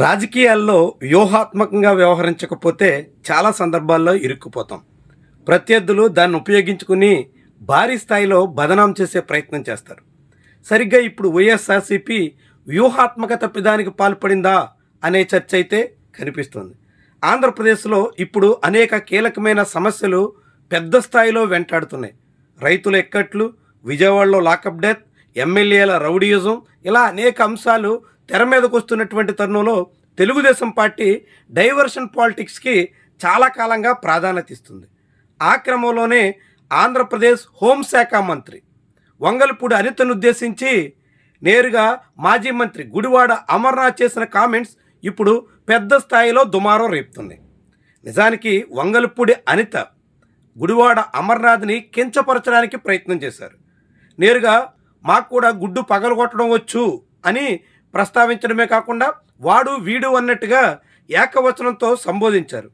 రాజకీయాల్లో వ్యూహాత్మకంగా వ్యవహరించకపోతే చాలా సందర్భాల్లో ఇరుక్కుపోతాం. ప్రత్యర్థులు దాన్ని ఉపయోగించుకుని భారీ స్థాయిలో బదనాం చేసే ప్రయత్నం చేస్తారు. సరిగ్గా ఇప్పుడు వైఎస్ఆర్సీపీ వ్యూహాత్మక తప్పిదానికి పాల్పడిందా అనే చర్చ అయితే కనిపిస్తుంది. ఆంధ్రప్రదేశ్లో ఇప్పుడు అనేక కీలకమైన సమస్యలు పెద్ద స్థాయిలో వెంటాడుతున్నాయి. రైతుల ఎక్కట్లు, విజయవాడలో లాకప్ డెత్, ఎమ్మెల్యేల రౌడీయిజం, ఇలా అనేక అంశాలు తెర మీదకు వస్తున్నటువంటి తరుణంలో తెలుగుదేశం పార్టీ డైవర్షన్ పాలిటిక్స్కి చాలా కాలంగా ప్రాధాన్యత ఇస్తుంది. ఆ క్రమంలోనే ఆంధ్రప్రదేశ్ హోంశాఖ మంత్రి వంగలపూడి అనితను ఉద్దేశించి నేరుగా మాజీ మంత్రి గుడివాడ అమర్నాథ్ చేసిన కామెంట్స్ ఇప్పుడు పెద్ద స్థాయిలో దుమారం రేపుతున్నాయి. నిజానికి వంగలపూడి అనిత గుడివాడ అమర్నాథ్ని కించపరచడానికి ప్రయత్నం చేశారు. నేరుగా మాకు కూడా గుడ్డు పగలగొట్టడం వచ్చు అని ప్రస్తావించడమే కాకుండా వాడు వీడు అన్నట్టుగా ఏకవచనంతో సంబోధించారు.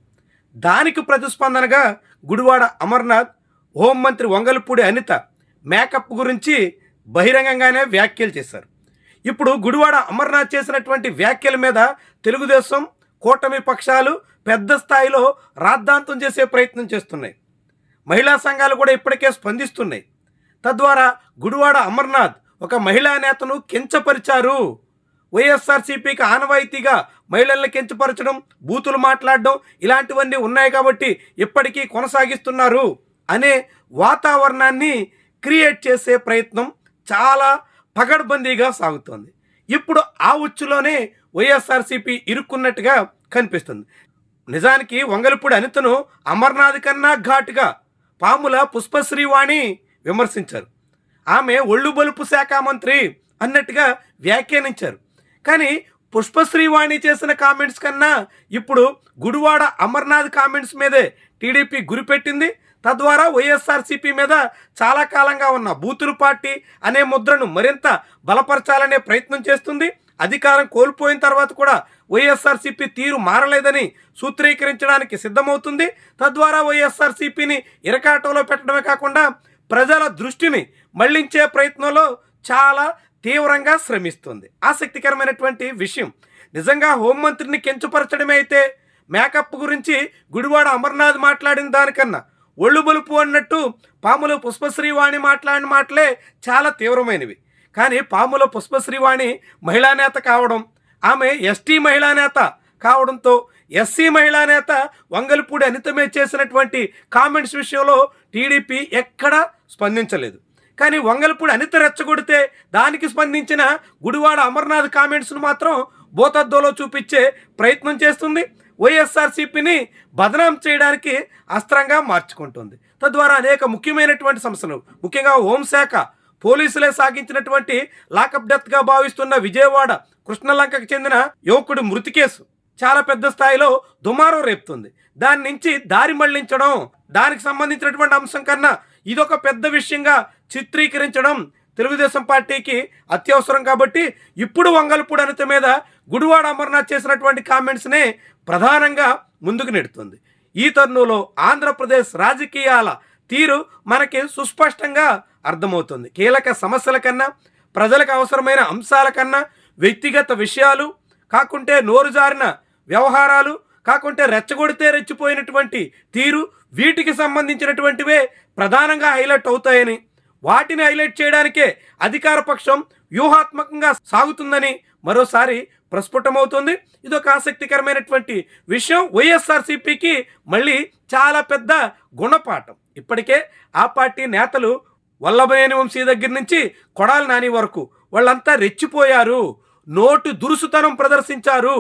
దానికి ప్రతిస్పందనగా గుడివాడ అమర్నాథ్ హోంమంత్రి వంగలపూడి అనిత మేకప్ గురించి బహిరంగంగానే వ్యాఖ్యలు చేశారు. ఇప్పుడు గుడివాడ అమర్నాథ్ చేసినటువంటి వ్యాఖ్యల మీద తెలుగుదేశం కూటమి పక్షాలు పెద్ద స్థాయిలో రాద్ధాంతం చేసే ప్రయత్నం చేస్తున్నాయి. మహిళా సంఘాలు కూడా ఇప్పటికే స్పందిస్తున్నాయి. తద్వారా గుడివాడ అమర్నాథ్ ఒక మహిళా నేతను కించపరిచారు, వైఎస్ఆర్సీపీకి ఆనవాయితీగా మహిళల్ని కించపరచడం, బూతులు మాట్లాడడం ఇలాంటివన్నీ ఉన్నాయి కాబట్టి ఇప్పటికీ కొనసాగిస్తున్నారు అనే వాతావరణాన్ని క్రియేట్ చేసే ప్రయత్నం చాలా పగడ్బందీగా సాగుతోంది. ఇప్పుడు ఆ ఉచ్చులోనే వైఎస్ఆర్సీపీ ఇరుక్కున్నట్టుగా కనిపిస్తుంది. నిజానికి వంగలపూడి అనితను అమర్నాథ్ కన్నా ఘాటుగా పాముల పుష్పశ్రీవాణి విమర్శించారు. ఆమె ఒళ్ళు బలుపు శాఖ మంత్రి అన్నట్టుగా వ్యాఖ్యానించారు. కానీ పుష్పశ్రీవాణి చేసిన కామెంట్స్ కన్నా ఇప్పుడు గుడివాడ అమర్నాథ్ కామెంట్స్ మీదే టీడీపీ గురిపెట్టింది. తద్వారా వైఎస్ఆర్సీపీ మీద చాలా కాలంగా ఉన్న బూతులు పార్టీ అనే ముద్రను మరింత బలపరచాలనే ప్రయత్నం చేస్తుంది. అధికారం కోల్పోయిన తర్వాత కూడా వైఎస్ఆర్సీపీ తీరు మారలేదని సూత్రీకరించడానికి సిద్ధమవుతుంది. తద్వారా వైఎస్ఆర్సీపీని ఇరకాటంలో పెట్టడమే కాకుండా ప్రజల దృష్టిని మళ్లించే ప్రయత్నంలో చాలా తీవ్రంగా శ్రమిస్తుంది. ఆసక్తికరమైనటువంటి విషయం, నిజంగా హోంమంత్రిని కించపరచడమే అయితే మేకప్ గురించి గుడివాడ అమర్నాథ్ మాట్లాడిన దానికన్నా ఒళ్ళు బలుపు అన్నట్టు పాముల పుష్పశ్రీవాణి మాట్లాడిన మాటలే చాలా తీవ్రమైనవి. కానీ పాముల పుష్పశ్రీవాణి మహిళా నేత కావడం, ఆమె ఎస్టీ మహిళా నేత కావడంతో ఎస్సీ మహిళా నేత వంగలపూడి అనితమే చేసినటువంటి కామెంట్స్ విషయంలో టీడీపీ ఎక్కడా స్పందించలేదు. కానీ వంగలపూడి అనిత రెచ్చగొడితే దానికి స్పందించిన గుడివాడ అమర్నాథ్ కామెంట్స్ను మాత్రం భూతద్దంలో చూపించే ప్రయత్నం చేస్తుంది. వైఎస్ఆర్సీపీని బదనాం చేయడానికి అస్త్రంగా మార్చుకుంటుంది. తద్వారా అనేక ముఖ్యమైనటువంటి సమస్యలు, ముఖ్యంగా హోంశాఖ పోలీసులే సాగించినటువంటి లాకప్ డెత్గా భావిస్తున్న విజయవాడ కృష్ణలంకకు చెందిన యువకుడి మృతి కేసు చాలా పెద్ద స్థాయిలో దుమారం రేపుతుంది. దాని నుంచి దారి మళ్లించడం, దానికి సంబంధించినటువంటి అంశం కన్నా ఇదొక పెద్ద విషయంగా చిత్రీకరించడం తెలుగుదేశం పార్టీకి అత్యవసరం. కాబట్టి ఇప్పుడు వంగలపూడి అనిత మీద గుడివాడ అమర్నాథ్ చేసినటువంటి కామెంట్స్నే ప్రధానంగా ముందుకు నెడుతుంది. ఈ తరుణంలో ఆంధ్రప్రదేశ్ రాజకీయాల తీరు మనకి సుస్పష్టంగా అర్థమవుతుంది. కీలక సమస్యల కన్నా, ప్రజలకు అవసరమైన అంశాల కన్నా, వ్యక్తిగత విషయాలు కాకుంటే నోరు జారిన వ్యవహారాలు కాకుంటే రెచ్చగొడితే రెచ్చిపోయినటువంటి తీరు, వీటికి సంబంధించినటువంటివే ప్రధానంగా హైలైట్ అవుతాయని, వాటిని హైలైట్ చేయడానికే అధికార పక్షం వ్యూహాత్మకంగా సాగుతుందని మరోసారి ప్రస్ఫుటమవుతుంది. ఇదొక ఆసక్తికరమైనటువంటి విషయం. వైఎస్ఆర్సీపీకి మళ్ళీ చాలా పెద్ద గుణపాఠం. ఇప్పటికే ఆ పార్టీ నేతలు వల్లభనేని వంశీ దగ్గర నుంచి కొడాలి నాని వరకు వాళ్ళంతా రెచ్చిపోయారు, నోటు దురుసుతనం ప్రదర్శించారు,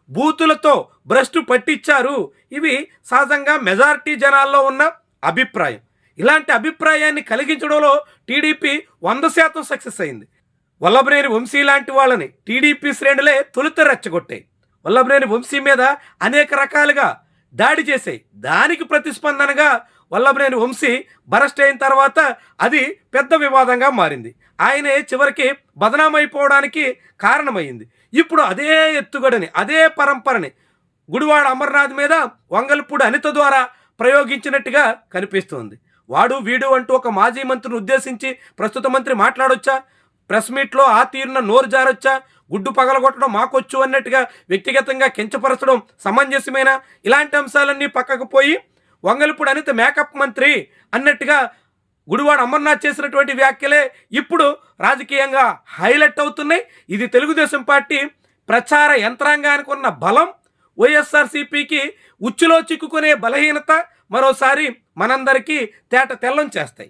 బూతులతో భ్రష్టు పట్టించారు. ఇవి సహజంగా మెజారిటీ జనాల్లో ఉన్న అభిప్రాయం. ఇలాంటి అభిప్రాయాన్ని కలిగించడంలో టీడీపీ 100% సక్సెస్ అయింది. వల్లభనేని వంశీ లాంటి వాళ్ళని టీడీపీ శ్రేణులే తొలుత రెచ్చగొట్టాయి. వల్లభనేని వంశీ మీద అనేక రకాలుగా దాడి చేశాయి. దానికి ప్రతిస్పందనగా వల్లభనేని వంశీ బరస్ట్ అయిన తర్వాత అది పెద్ద వివాదంగా మారింది. ఆయనే చివరికి బదనామైపోవడానికి కారణమైంది. ఇప్పుడు అదే ఎత్తుగడని, అదే పరంపరని గుడివాడ అమర్నాథ్ మీద వంగలపూడి అనిత ద్వారా ప్రయోగించినట్టుగా కనిపిస్తోంది. వాడు వీడు అంటూ ఒక మాజీ మంత్రిని ఉద్దేశించి ప్రస్తుత మంత్రి మాట్లాడొచ్చా? ప్రెస్ మీట్లో ఆ తీరున నోరు జారొచ్చా? గుడ్డు పగలగొట్టడం మాకొచ్చు అన్నట్టుగా వ్యక్తిగతంగా కించపరచడం సమంజసమేనా? ఇలాంటి అంశాలన్నీ పక్కకు పోయి వంగలపూడి అనిత మేకప్ మంత్రి అన్నట్టుగా గుడివాడ అమర్నాథ్ చేసినటువంటి వ్యాఖ్యలే ఇప్పుడు రాజకీయంగా హైలైట్ అవుతున్నాయి. ఇది తెలుగుదేశం పార్టీ ప్రచార యంత్రాంగానికి ఉన్న బలం, వైఎస్ఆర్సీపీకి ఉచ్చులో చిక్కుకునే బలహీనత మరోసారి మనందరికీ తేట తెల్లం చేస్తాయి.